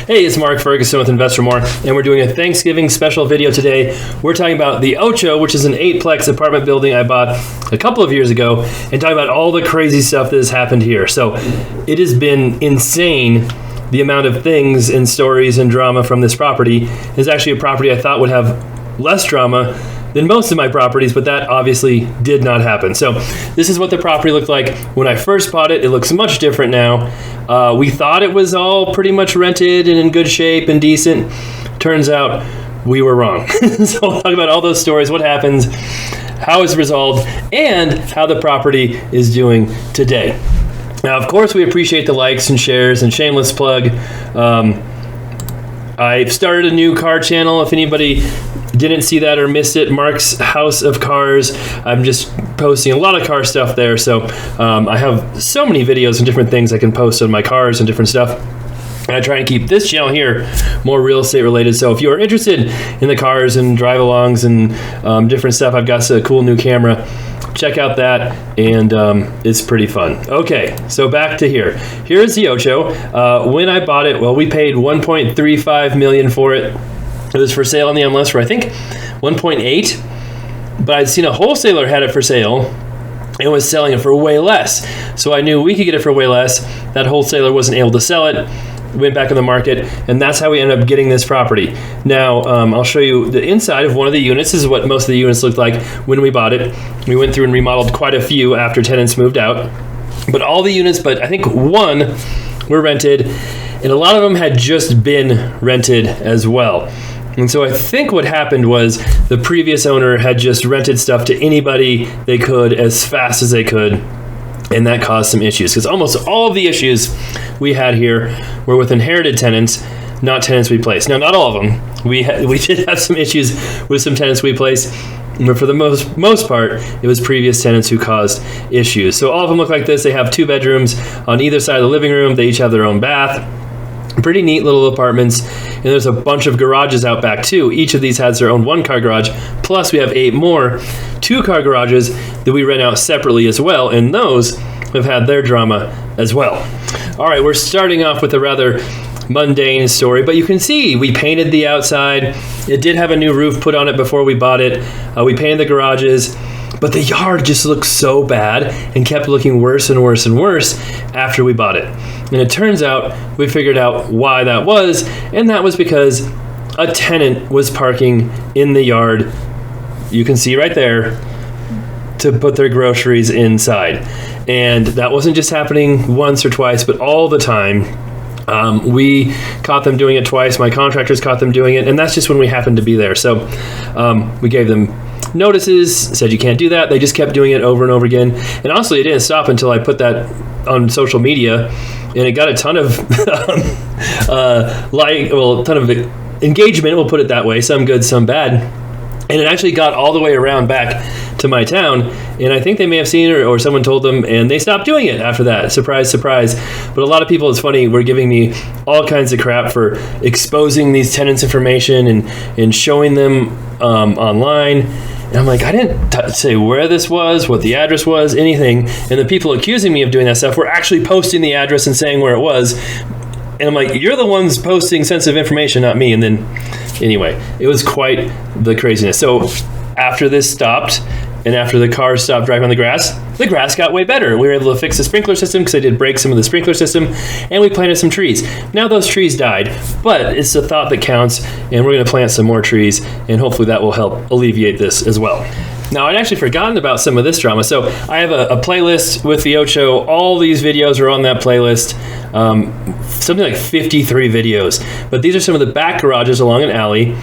Hey, it's Mark Ferguson with Investor More, and we're doing a Thanksgiving special video today. We're talking about the Ocho, which is an 8-plex apartment building I bought a couple of years ago, and talking about all the crazy stuff that has happened here. So it has been insane, the amount of things and stories and drama from this property. It's actually a property I thought would have less drama than most of my properties, but that obviously did not happen. So this is what the property looked like when I first bought it. It looks much different now. We thought it was all pretty much rented and in good shape and decent. Turns out we were wrong. So we'll talk about all those stories, what happens, how it's resolved, and how the property is doing today. Now, of course, we appreciate the likes and shares, and shameless plug. I've started a new car channel. If anybody didn't see that or missed it, Mark's House of Cars. I'm just posting a lot of car stuff there. So I have so many videos and different things I can post on my cars and different stuff. And I try and keep this channel here more real estate related. So if you are interested in the cars and drive-alongs and different stuff, I've got a cool new camera. Check out that, and it's pretty fun. Okay, so back to here. Here's the Ocho. When I bought it, well, we paid $1.35 million for it. It was for sale on the MLS for, I think, 1.8, but I'd seen a wholesaler had it for sale and was selling it for way less. So I knew we could get it for way less. That wholesaler wasn't able to sell it. Went back on the market, and that's how we ended up getting this property. Now, I'll show you the inside of one of the units. This is what most of the units looked like when we bought it. We went through and remodeled quite a few after tenants moved out. But all the units, but I think one, were rented, and a lot of them had just been rented as well. And so I think what happened was the previous owner had just rented stuff to anybody they could as fast as they could, and that caused some issues, because almost all of the issues we had here were with inherited tenants, not tenants we placed. Now, not all of them. We did have some issues with some tenants we placed, but for the most part, it was previous tenants who caused issues. So all of them look like this. They have 2 bedrooms on either side of the living room. They each have their own bath. Pretty neat little apartments, and there's a bunch of garages out back too. Each of these has their own 1-car garage, plus we have 8 more 2-car garages that we rent out separately as well, and those have had their drama as well. All right, we're starting off with a rather mundane story, but you can see we painted the outside. It did have a new roof put on it before we bought it. We painted the garages, but the yard just looked so bad and kept looking worse and worse and worse after we bought it. And it turns out we figured out why that was, and that was because a tenant was parking in the yard, you can see right there, to put their groceries inside. And that wasn't just happening once or twice, but all the time. We caught them doing it twice. My contractors caught them doing it, and that's just when we happened to be there. So we gave them notices, said you can't do that. They just kept doing it over and over again. And honestly, it didn't stop until I put that on social media, and it got a ton of a ton of engagement, we'll put it that way, some good, some bad. And it actually got all the way around back to my town, and I think they may have seen it or someone told them, and they stopped doing it after that. Surprise, surprise. But a lot of people, it's funny, were giving me all kinds of crap for exposing these tenants' information and showing them online. And I'm like, I didn't say where this was, what the address was, anything. And the people accusing me of doing that stuff were actually posting the address and saying where it was. And I'm like, you're the ones posting sensitive information, not me. And then, anyway, it was quite the craziness. So after this stopped, and after the cars stopped driving on the grass got way better. We were able to fix the sprinkler system because I did break some of the sprinkler system, and we planted some trees. Now those trees died, but it's the thought that counts, and we're going to plant some more trees, and hopefully that will help alleviate this as well. Now, I'd actually forgotten about some of this drama. So I have a playlist with the Ocho. All these videos are on that playlist. Something like 53 videos. But these are some of the back garages along an alley.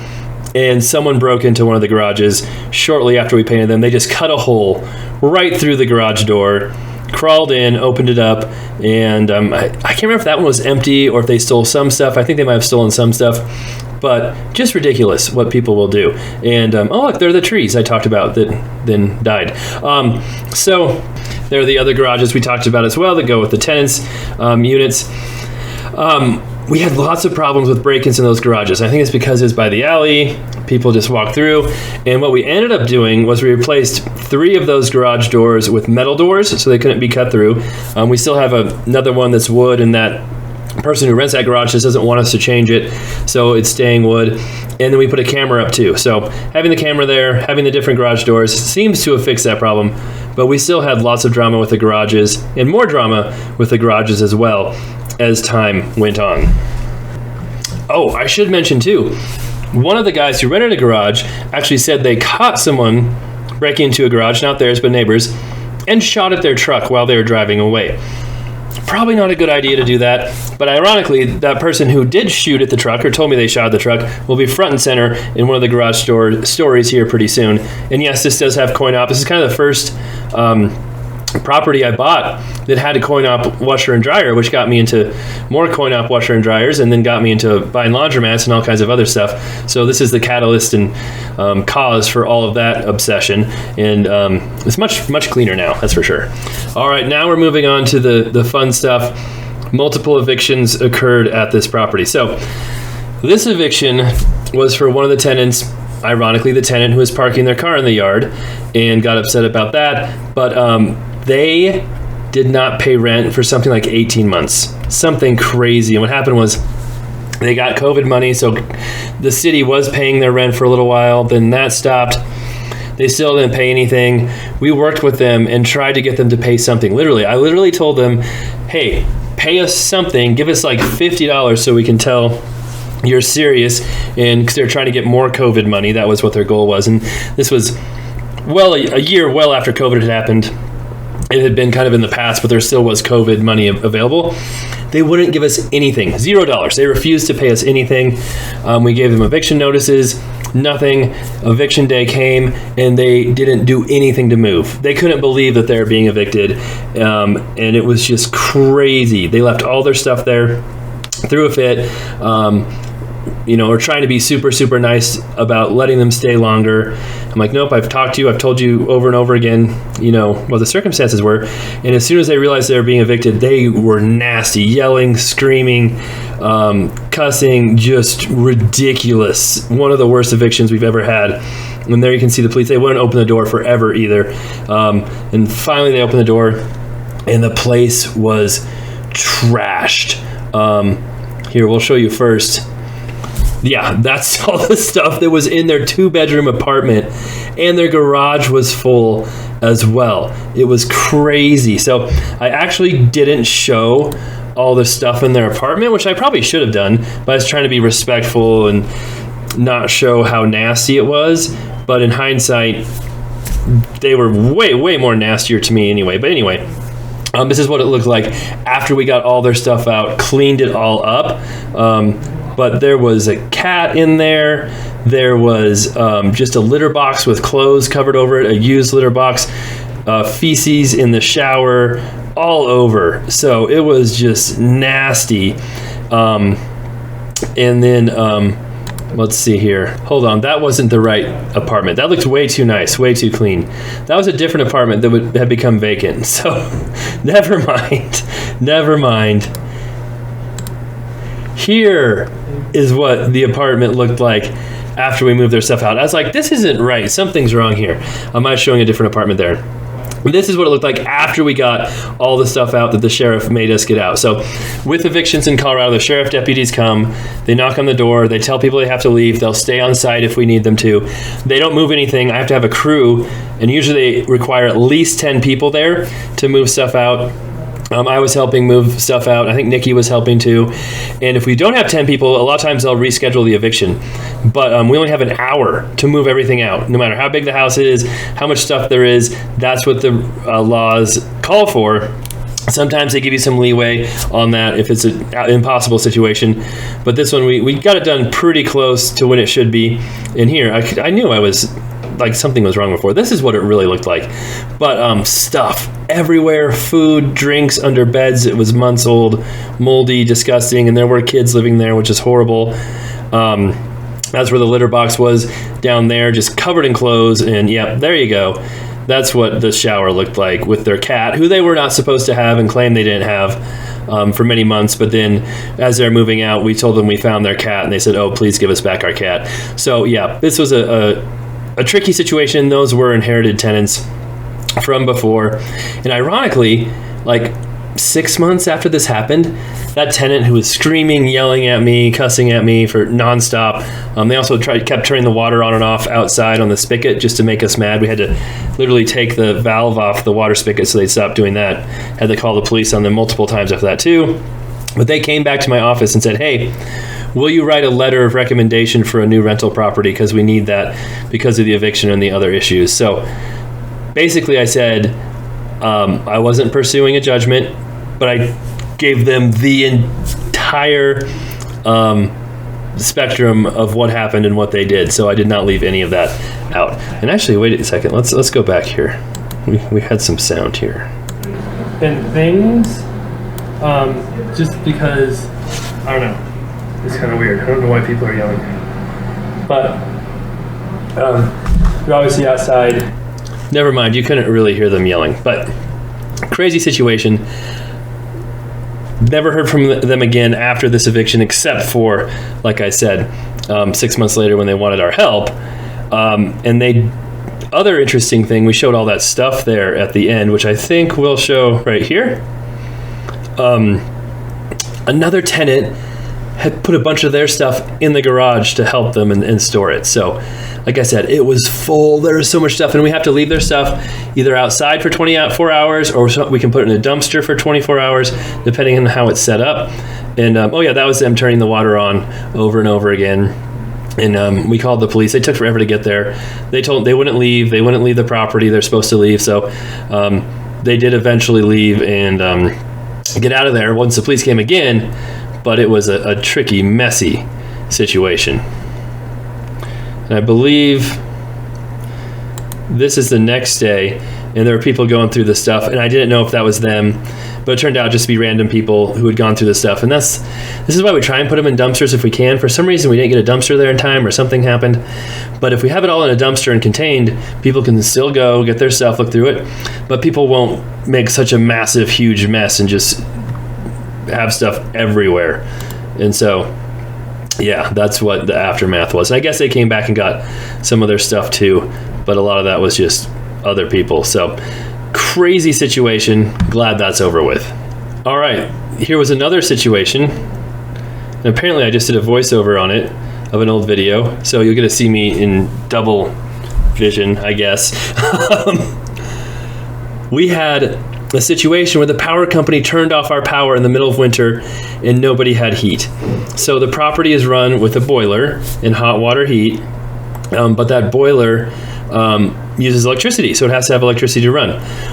And someone broke into one of the garages shortly after we painted them. They just cut a hole right through the garage door, crawled in, opened it up, and I can't remember if that one was empty or if they stole some stuff. I think they might have stolen some stuff. But just ridiculous what people will do. And, oh, look, there are the trees I talked about that then died. So there are the other garages we talked about as well that go with the tenants' units. We had lots of problems with break-ins in those garages. I think it's because it's by the alley. People just walk through. And what we ended up doing was we replaced 3 of those garage doors with metal doors so they couldn't be cut through. We still have another one that's wood, and that person who rents that garage just doesn't want us to change it, so it's staying wood. And then we put a camera up too. So having the camera there, having the different garage doors seems to have fixed that problem, but we still had lots of drama with the garages and more drama with the garages as well as time went on. Oh, I should mention too, one of the guys who rented a garage actually said they caught someone breaking into a garage, not theirs, but neighbors, and shot at their truck while they were driving away. Probably not a good idea to do that, but ironically, that person who did shoot at the truck or told me they shot at the truck will be front and center in one of the garage stories here pretty soon. And yes, this does have coin op. This is kind of the first property I bought that had a coin op washer and dryer, which got me into more coin op washer and dryers, and then got me into buying laundromats and all kinds of other stuff. So this is the catalyst and cause for all of that obsession, and it's much cleaner now, that's for sure. All right, now we're moving on to the fun stuff. Multiple evictions occurred at this property. So this eviction was for one of the tenants, ironically the tenant who was parking their car in the yard, and got upset about that, but they did not pay rent for something like 18 months. Something crazy. And what happened was they got COVID money, so the city was paying their rent for a little while, then that stopped. They still didn't pay anything. We worked with them and tried to get them to pay something. I literally told them, hey, pay us something, give us like $50 so we can tell you're serious, and because they're trying to get more COVID money. That was what their goal was. And this was a year well after COVID had happened. It had been kind of in the past, but there still was COVID money available. They wouldn't give us anything, $0. They refused to pay us anything. We gave them eviction notices, nothing. Eviction day came, and they didn't do anything to move. They couldn't believe that they were being evicted, and it was just crazy. They left all their stuff there, threw a fit. We're trying to be super, super nice about letting them stay longer. I'm like, nope, I've talked to you. I've told you over and over again, what the circumstances were. And as soon as they realized they were being evicted, they were nasty, yelling, screaming, cussing, just ridiculous. One of the worst evictions we've ever had. And there you can see the police. They wouldn't open the door forever either. And finally they opened the door, and the place was trashed. Here, we'll show you first. Yeah, that's all the stuff that was in their 2-bedroom apartment, and their garage was full as well. It was crazy. So I actually didn't show all the stuff in their apartment, which I probably should have done, but I was trying to be respectful and not show how nasty it was. But in hindsight, they were way more nastier to me anyway. But anyway, this is what it looked like after we got all their stuff out, cleaned it all up. But there was a cat in there. There was just a litter box with clothes covered over it, a used litter box, feces in the shower, all over. So it was just nasty. And then, let's see here. Hold on, that wasn't the right apartment. That looked way too nice, way too clean. That was a different apartment that had become vacant. So never mind. Here is what the apartment looked like after we moved their stuff out. I was like, this isn't right. Something's wrong here. Am I showing a different apartment there? This is what it looked like after we got all the stuff out that the sheriff made us get out. So with evictions in Colorado, the sheriff deputies come, they knock on the door, they tell people they have to leave, they'll stay on site if we need them to. They don't move anything. I have to have a crew, and usually they require at least 10 people there to move stuff out. I was helping move stuff out. I think Nikki was helping too. And if we don't have 10 people, a lot of times they'll reschedule the eviction. But we only have an hour to move everything out. No matter how big the house is, how much stuff there is, that's what the laws call for. Sometimes they give you some leeway on that if it's an impossible situation. But this one, we got it done pretty close to when it should be. And here, I knew I was... like something was wrong before. This is what it really looked like. But stuff everywhere, food, drinks under beds. It was months old, moldy, disgusting, and there were kids living there, which is horrible. That's where the litter box was, down there, just covered in clothes. And yeah, there you go. That's what the shower looked like with their cat, who they were not supposed to have and claimed they didn't have for many months. But then as they're moving out, we told them we found their cat, and they said, oh, please give us back our cat. So yeah, this was a tricky situation. Those were inherited tenants from before. And ironically, like 6 months after this happened, that tenant who was screaming, yelling at me, cussing at me for nonstop. They also kept turning the water on and off outside on the spigot just to make us mad. We had to literally take the valve off the water spigot so they'd stop doing that. Had to call the police on them multiple times after that too. But they came back to my office and said, hey, will you write a letter of recommendation for a new rental property, because we need that because of the eviction and the other issues. So basically I said I wasn't pursuing a judgment, but I gave them the entire spectrum of what happened and what they did. So I did not leave any of that out. And actually, wait a second. Let's go back here. We had some sound here. And things, just because, I don't know, it's kind of weird. I don't know why people are yelling. But you're obviously outside. Never mind, you couldn't really hear them yelling. But crazy situation. Never heard from them again after this eviction, except for, like I said, 6 months later when they wanted our help. And other interesting thing, we showed all that stuff there at the end, which I think we'll show right here. Another tenant had put a bunch of their stuff in the garage to help them and store it. So, like I said, it was full. There was so much stuff, and we have to leave their stuff either outside for 24 hours, or we can put it in a dumpster for 24 hours, depending on how it's set up. And oh yeah, that was them turning the water on over and over again. And we called the police. They took forever to get there. They wouldn't leave. They wouldn't leave the property. They're supposed to leave. So they did eventually leave and get out of there once the police came again. But it was a tricky, messy situation. And I believe this is the next day, and there were people going through the stuff, and I didn't know if that was them, but it turned out just to be random people who had gone through the stuff. And this is why we try and put them in dumpsters if we can. For some reason, we didn't get a dumpster there in time, or something happened. But if we have it all in a dumpster and contained, people can still go get their stuff, look through it. But people won't make such a massive, huge mess and just have stuff everywhere. And so, yeah, that's what the aftermath was. And I guess they came back and got some of their stuff too, but a lot of that was just other people. So crazy situation. Glad that's over with. All right, here was another situation. And apparently I just did a voiceover on it of an old video. So you'll get to see me in double vision, I guess. We had a situation where the power company turned off our power in the middle of winter and nobody had heat. So the property is run with a boiler and hot water heat, but that boiler uses electricity, so it has to have electricity to run.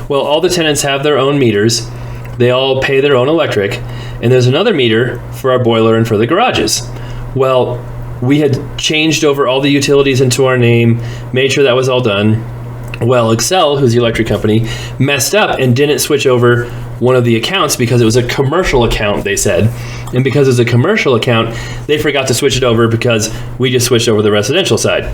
Well, all the tenants have their own meters. They all pay their own electric, and there's another meter for our boiler and for the garages. Well, we had changed over all the utilities into our name, made sure that was all done. Well, Excel, who's the electric company, messed up and didn't switch over one of the accounts because it was a commercial account, they said. And because it's a commercial account, they forgot to switch it over because we just switched over the residential side.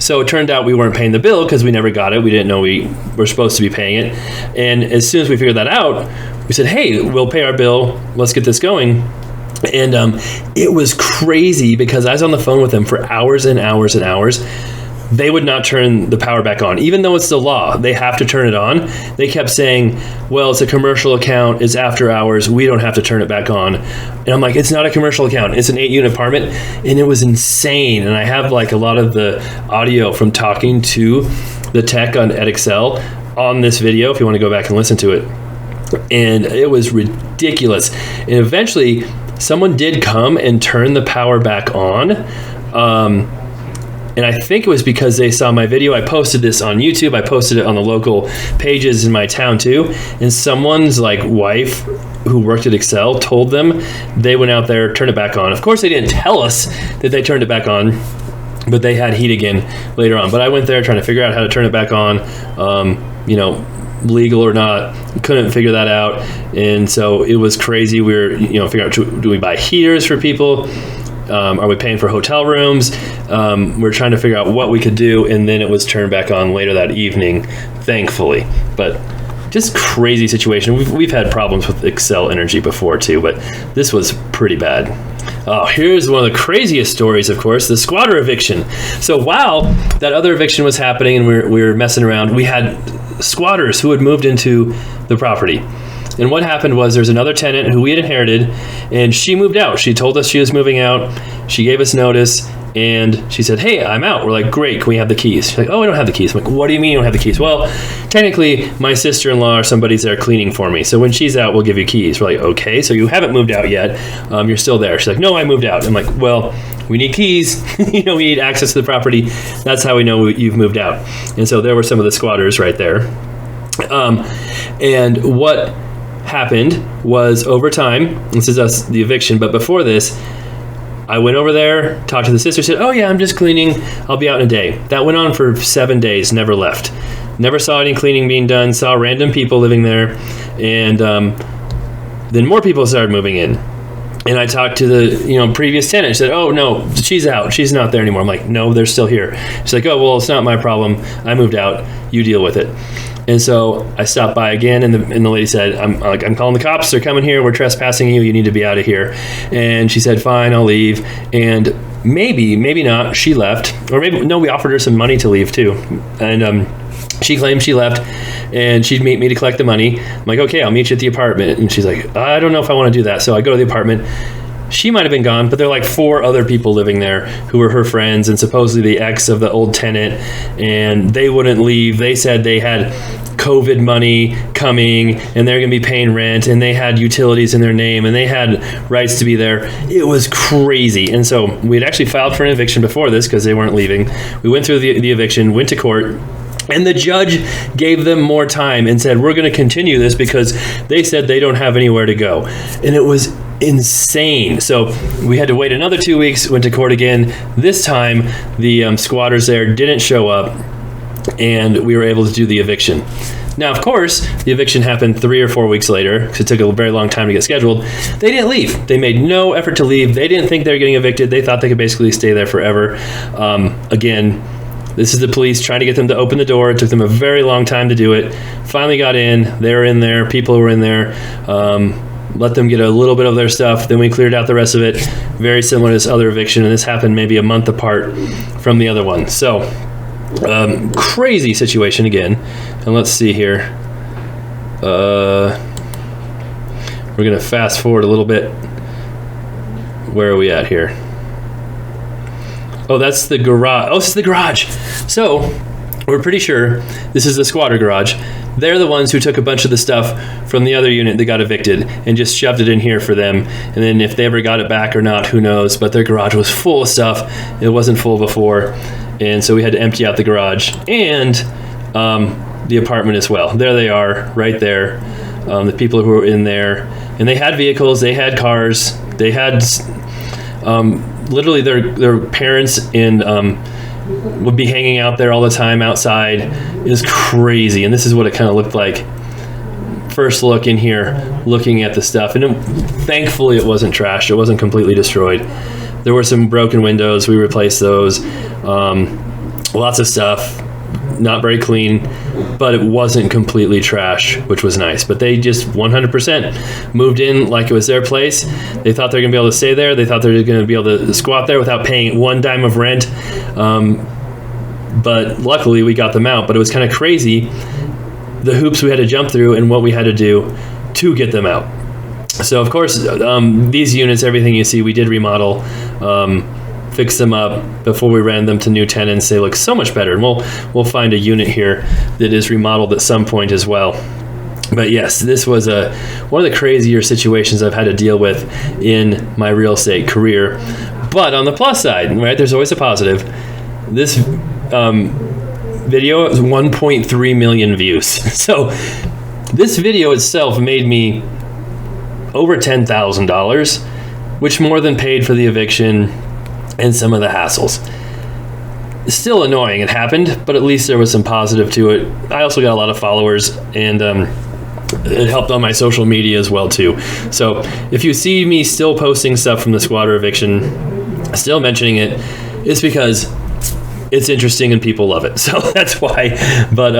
So it turned out we weren't paying the bill because we never got it. We didn't know we were supposed to be paying it. And as soon as we figured that out, we said, hey, we'll pay our bill. Let's get this going. And it was crazy because I was on the phone with them for hours and hours and hours. They would not turn the power back on. Even though it's the law, they have to turn it on. They kept saying, well, it's a commercial account, it's after hours, we don't have to turn it back on. And I'm like, it's not a commercial account, it's an 8-unit apartment. And it was insane. And I have like a lot of the audio from talking to the tech at Excel on this video, if you want to go back and listen to it. And it was ridiculous. And eventually, someone did come and turn the power back on. And I think it was because they saw my video. I posted this on YouTube. I posted it on the local pages in my town too. And someone's like wife who worked at Excel told them they went out there, turned it back on. Of course, they didn't tell us that they turned it back on, but they had heat again later on. But I went there trying to figure out how to turn it back on, legal or not. Couldn't figure that out. And so it was crazy. We were, figuring out, do we buy heaters for people? Are we paying for hotel rooms? We're trying to figure out what we could do, and then it was turned back on later that evening, thankfully. But just crazy situation. We've had problems with Excel Energy before too, but this was pretty bad. Oh, here's one of the craziest stories, of course, the squatter eviction. So while that other eviction was happening and we were messing around, we had squatters who had moved into the property. And what happened was there's another tenant who we had inherited, and she moved out. She told us she was moving out. She gave us notice, and she said, hey, I'm out. We're like, great, can we have the keys? She's like, oh, I don't have the keys. I'm like, what do you mean you don't have the keys? Well, technically, my sister-in-law or somebody's there cleaning for me. So when she's out, we'll give you keys. We're like, okay, so you haven't moved out yet. You're still there. She's like, no, I moved out. I'm like, well, we need keys. We need access to the property. That's how we know you've moved out. And so there were some of the squatters right there. And what happened was over time, this is us, the eviction, but before this, I went over there, talked to the sister, said, oh yeah, I'm just cleaning. I'll be out in a day. That went on for 7 days, never left. Never saw any cleaning being done, saw random people living there. And then more people started moving in. And I talked to the previous tenant. She said, oh no, she's out. She's not there anymore. I'm like, no, they're still here. She's like, oh, well, it's not my problem. I moved out. You deal with it. And so I stopped by again, and the lady said, I'm calling the cops. They're coming here. We're trespassing you. You need to be out of here. And she said, fine, I'll leave. And maybe not, she left. Or maybe, no, we offered her some money to leave too. And she claimed she left, and she'd meet me to collect the money. I'm like, okay, I'll meet you at the apartment. And she's like, I don't know if I want to do that. So I go to the apartment. She might have been gone, but there are like 4 other people living there who were her friends and supposedly the ex of the old tenant, and they wouldn't leave. They said they had COVID money coming and they're going to be paying rent, and they had utilities in their name and they had rights to be there. It was crazy. And so we had actually filed for an eviction before this because they weren't leaving. We went through the eviction, went to court, and the judge gave them more time and said, we're going to continue this because they said they don't have anywhere to go. And it was insane. So we had to wait another 2 weeks, went to court again. This time, the squatters there didn't show up, and we were able to do the eviction. Now, of course, the eviction happened 3 or 4 weeks later because it took a very long time to get scheduled. They didn't leave. They made no effort to leave. They didn't think they were getting evicted. They thought they could basically stay there forever. Again, this is the police trying to get them to open the door. It took them a very long time to do it. Finally got in. They were in there. People were in there. Let them get a little bit of their stuff. Then we cleared out the rest of it. Very similar to this other eviction. And this happened maybe a month apart from the other one. So crazy situation again. And let's see here. We're going to fast forward a little bit. Where are we at here? Oh, that's the garage. Oh, this is the garage. So we're pretty sure this is the squatter garage. They're the ones who took a bunch of the stuff from the other unit that got evicted and just shoved it in here for them. And then if they ever got it back or not, who knows? But their garage was full of stuff. It wasn't full before. And so we had to empty out the garage and the apartment as well. There they are, right there. The people who were in there. And they had vehicles. They had cars. They had literally their parents and would be hanging out there all the time outside. It was crazy. And this is what it kind of looked like. First look in here, looking at the stuff. And thankfully it wasn't trashed. It wasn't completely destroyed. There were some broken windows. We replaced those. Lots of stuff. Not very clean, but it wasn't completely trash, which was nice. But they just 100% moved in like it was their place. They thought they were going to be able to stay there. They thought they were going to be able to squat there without paying 1 dime of rent. But luckily we got them out. But it was kind of crazy, the hoops we had to jump through and what we had to do to get them out. So of course, these units, everything you see, we did remodel, fix them up before we ran them to new tenants. They look so much better, and we'll find a unit here that is remodeled at some point as well. But yes, this was one of the crazier situations I've had to deal with in my real estate career. But on the plus side, right, there's always a positive. This video has 1.3 million views. So this video itself made me over $10,000, which more than paid for the eviction and some of the hassles. Still annoying, it happened, but at least there was some positive to it. I also got a lot of followers, and it helped on my social media as well too. So if you see me still posting stuff from the squatter eviction, still mentioning it, it's because it's interesting and people love it. So that's why. But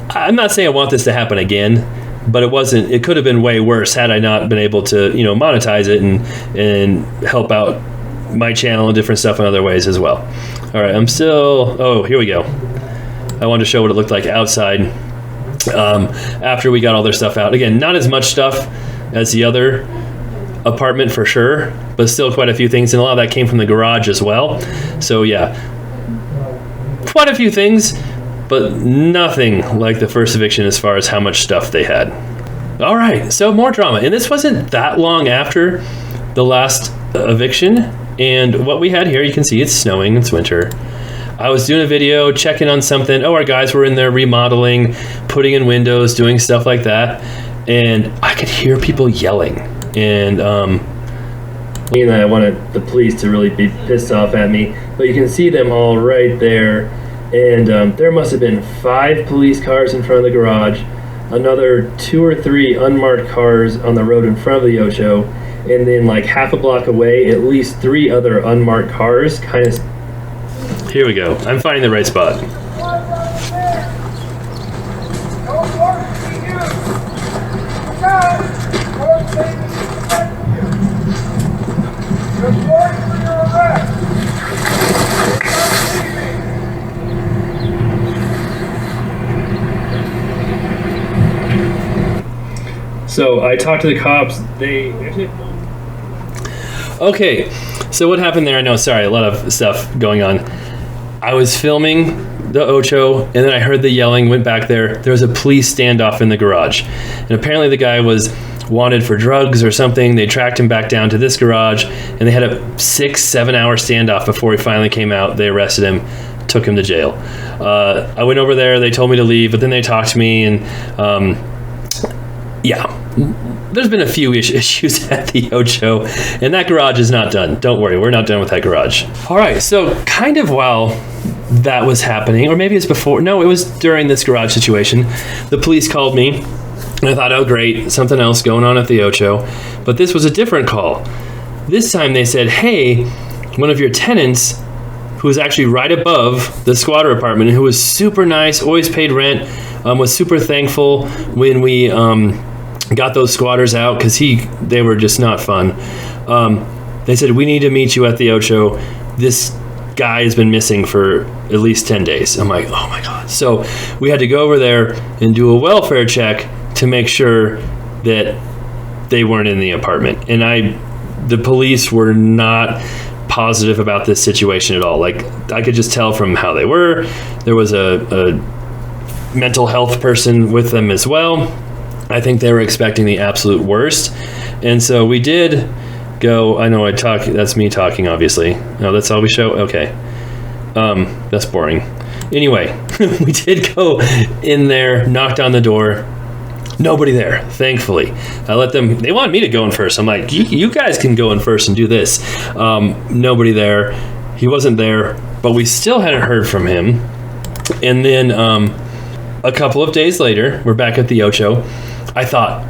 I'm not saying I want this to happen again, but it could have been way worse had I not been able to, monetize it and help out my channel and different stuff in other ways as well. All right, here we go. I wanted to show what it looked like outside. after we got all their stuff out. Again, not as much stuff as the other apartment for sure, but still quite a few things, and a lot of that came from the garage as well. So yeah, quite a few things, but nothing like the first eviction as far as how much stuff they had. All right, so more drama, and this wasn't that long after the last eviction. And what we had here, you can see it's snowing, it's winter. I was doing a video, checking on something. Oh, our guys were in there remodeling, putting in windows, doing stuff like that. And I could hear people yelling. And I wanted the police to really be pissed off at me. But you can see them all right there. And there must have been 5 police cars in front of the garage, another 2 or 3 unmarked cars on the road in front of the Ocho, and then like half a block away, at least 3 other unmarked cars kind of... Here we go. I'm finding the right spot. So I talked to the cops. They actually... Okay, so what happened there? I know, sorry, a lot of stuff going on. I was filming the Ocho, and then I heard the yelling, went back there. There was a police standoff in the garage. And apparently the guy was wanted for drugs or something. They tracked him back down to this garage, and they had a 6-7 hour standoff before he finally came out. They arrested him, took him to jail. I went over there, they told me to leave, but then they talked to me, and yeah, there's been a few issues at the Ocho, and that garage is not done. Don't worry, we're not done with that garage. All right, so kind of while that was happening, or maybe it's before, no, it was during this garage situation, the police called me, and I thought, oh great, something else going on at the Ocho. But this was a different call. This time they said, hey, one of your tenants, who was actually right above the squatter apartment, who was super nice, always paid rent, was super thankful when we got those squatters out, because they were just not fun. They said, we need to meet you at the Ocho. This guy has been missing for at least 10 days. I'm like, oh my God. So we had to go over there and do a welfare check to make sure that they weren't in the apartment. And the police were not positive about this situation at all. Like, I could just tell from how they were. There was a mental health person with them as well. I think they were expecting the absolute worst. And so we did go, I know that's me talking, obviously. No, that's all we show? Okay. That's boring. Anyway, we did go in there, knocked on the door. Nobody there, thankfully. I let them, they wanted me to go in first. I'm like, you guys can go in first and do this. Nobody there. He wasn't there, but we still hadn't heard from him. And then a couple of days later, we're back at the Ocho. I thought,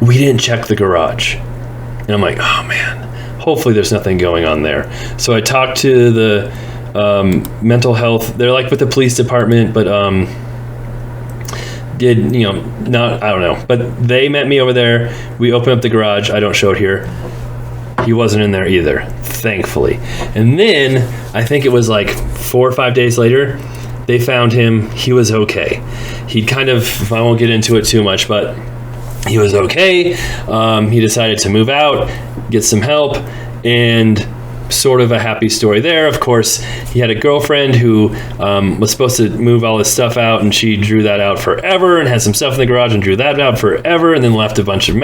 we didn't check the garage. And I'm like, oh man, hopefully there's nothing going on there. So I talked to the mental health. They're like with the police department, but I don't know. But they met me over there. We opened up the garage. I don't show it here. He wasn't in there either, thankfully. And then I think it was like 4 or 5 days later, they found him. He was okay. He'd kind of, I won't get into it too much, but he was okay. He decided to move out, get some help, and sort of a happy story there. Of course, he had a girlfriend who was supposed to move all his stuff out, and she drew that out forever and had some stuff in the garage and drew that out forever, and then left a bunch of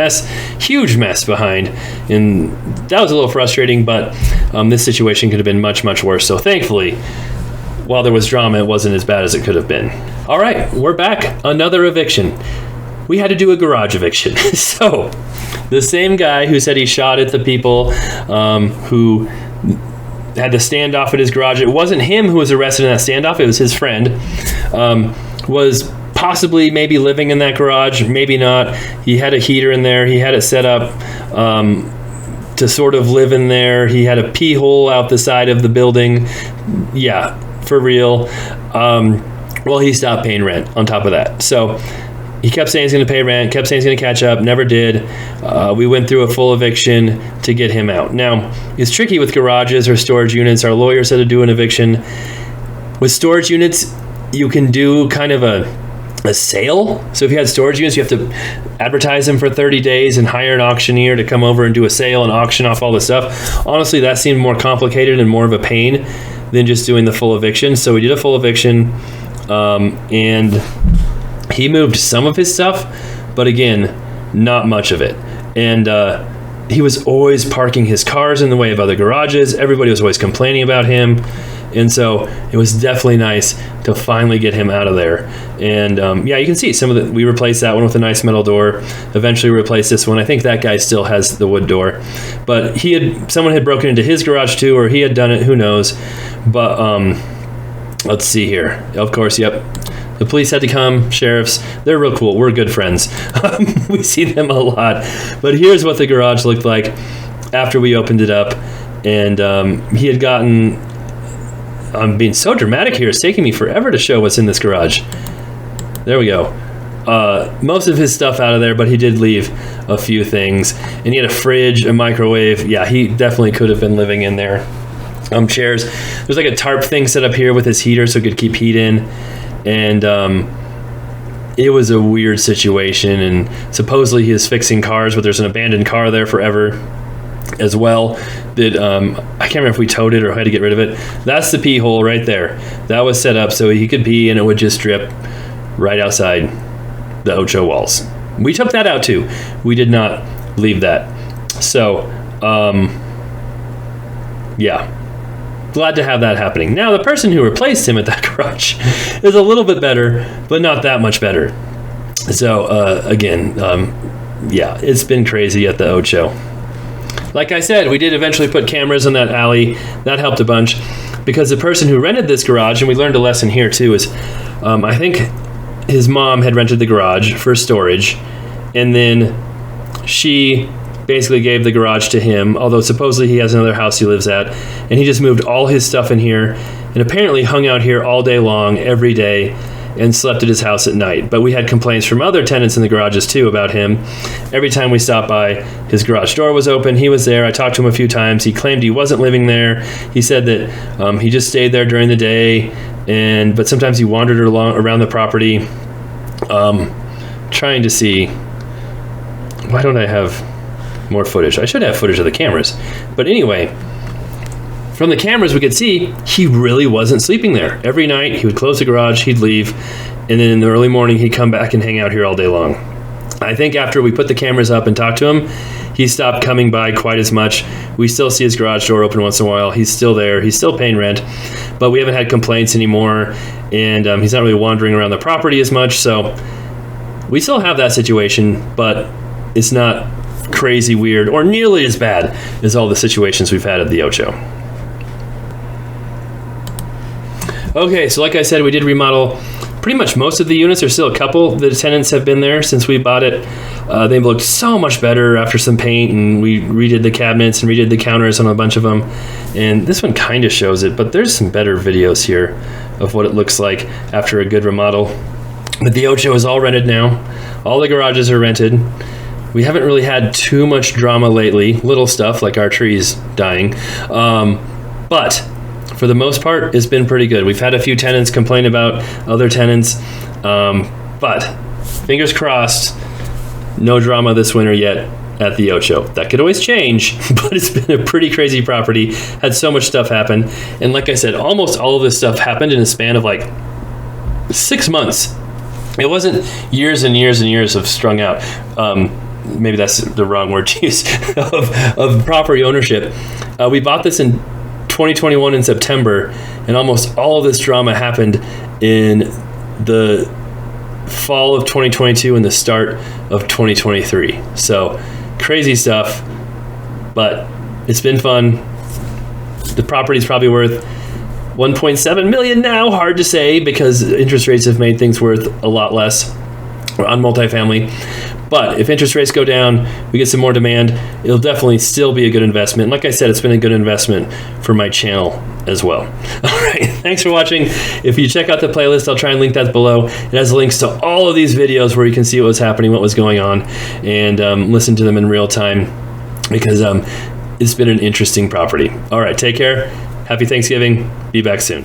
huge mess behind. And that was a little frustrating, but this situation could have been much, much worse. So thankfully, while there was drama, it wasn't as bad as it could have been. All right, we're back. Another eviction. We had to do a garage eviction. So the same guy who said he shot at the people who had the standoff at his garage, it wasn't him who was arrested in that standoff, it was his friend, was possibly maybe living in that garage, maybe not. He had a heater in there. He had it set up to sort of live in there. He had a pee hole out the side of the building. Yeah, for real. Well, he stopped paying rent on top of that. So he kept saying he's going to pay rent, kept saying he's going to catch up, never did. We went through a full eviction to get him out. Now, it's tricky with garages or storage units. Our lawyer said to do an eviction. With storage units, you can do kind of a a sale. So if you had storage units, you have to advertise them for 30 days and hire an auctioneer to come over and do a sale and auction off all the stuff. Honestly, that seemed more complicated and more of a pain than just doing the full eviction. So we did a full eviction, and he moved some of his stuff, but again, not much of it. And he was always parking his cars in the way of other garages. Everybody was always complaining about him. And so it was definitely nice to finally get him out of there. And yeah, you can see we replaced that one with a nice metal door. Eventually replaced this one. I think that guy still has the wood door, but someone had broken into his garage too, or he had done it, who knows. But let's see here. Of course, yep. The police had to come, sheriffs. They're real cool. We're good friends. We see them a lot. But here's what the garage looked like after we opened it up. And he had gotten... I'm being so dramatic here. It's taking me forever to show what's in this garage. There we go. Most of his stuff out of there, but he did leave a few things. And he had a fridge, a microwave. Yeah, he definitely could have been living in there. Chairs. There's like a tarp thing set up here with his heater so it could keep heat in. And it was a weird situation. And supposedly he is fixing cars, but there's an abandoned car there forever as well. That I can't remember if we towed it or had to get rid of it. That's the pee hole right there. That was set up so he could pee and it would just drip right outside the Ocho walls. We took that out too. We did not leave that. So yeah, glad to have that happening. Now the person who replaced him at that garage is a little bit better, but not that much better. So again, yeah, it's been crazy at the Ocho. Like I said, we did eventually put cameras in that alley. That helped a bunch because the person who rented this garage, and we learned a lesson here too, is I think his mom had rented the garage for storage, and then she basically gave the garage to him, although supposedly he has another house he lives at, and he just moved all his stuff in here and apparently hung out here all day long, every day, and slept at his house at night. But we had complaints from other tenants in the garages too about him. Every time we stopped by, his garage door was open. He was there. I talked to him a few times. He claimed he wasn't living there. He said that he just stayed there during the day, but sometimes he wandered around the property. Trying to see, why don't I have more footage? I should have footage of the cameras. But anyway, from the cameras, we could see he really wasn't sleeping there. Every night, he would close the garage, he'd leave, and then in the early morning, he'd come back and hang out here all day long. I think after we put the cameras up and talked to him, he stopped coming by quite as much. We still see his garage door open once in a while. He's still there. He's still paying rent, but we haven't had complaints anymore, and he's not really wandering around the property as much, so we still have that situation, but it's not crazy weird or nearly as bad as all the situations we've had at the Ocho. Okay, so like I said, we did remodel pretty much most of the units. There's still a couple. The tenants have been there since we bought it. They've looked so much better after some paint, and we redid the cabinets and redid the counters on a bunch of them. And this one kind of shows it, but there's some better videos here of what it looks like after a good remodel. But the Ocho is all rented now. All the garages are rented. We haven't really had too much drama lately. Little stuff like our trees dying. But for the most part, it's been pretty good. We've had a few tenants complain about other tenants, but fingers crossed, no drama this winter yet at the Ocho. That could always change, but it's been a pretty crazy property. Had so much stuff happen. And like I said, almost all of this stuff happened in a span of like 6 months. It wasn't years and years and years of strung out. Maybe that's the wrong word to use, of property ownership. We bought this in 2021 in September, and almost all of this drama happened in the fall of 2022 and the start of 2023. So crazy stuff, but it's been fun. The property's probably worth $1.7 million now. Hard to say because interest rates have made things worth a lot less on multifamily. But if interest rates go down, we get some more demand, it'll definitely still be a good investment. Like I said, it's been a good investment for my channel as well. All right, thanks for watching. If you check out the playlist, I'll try and link that below. It has links to all of these videos where you can see what was happening, what was going on, and listen to them in real time because it's been an interesting property. All right, take care. Happy Thanksgiving. Be back soon.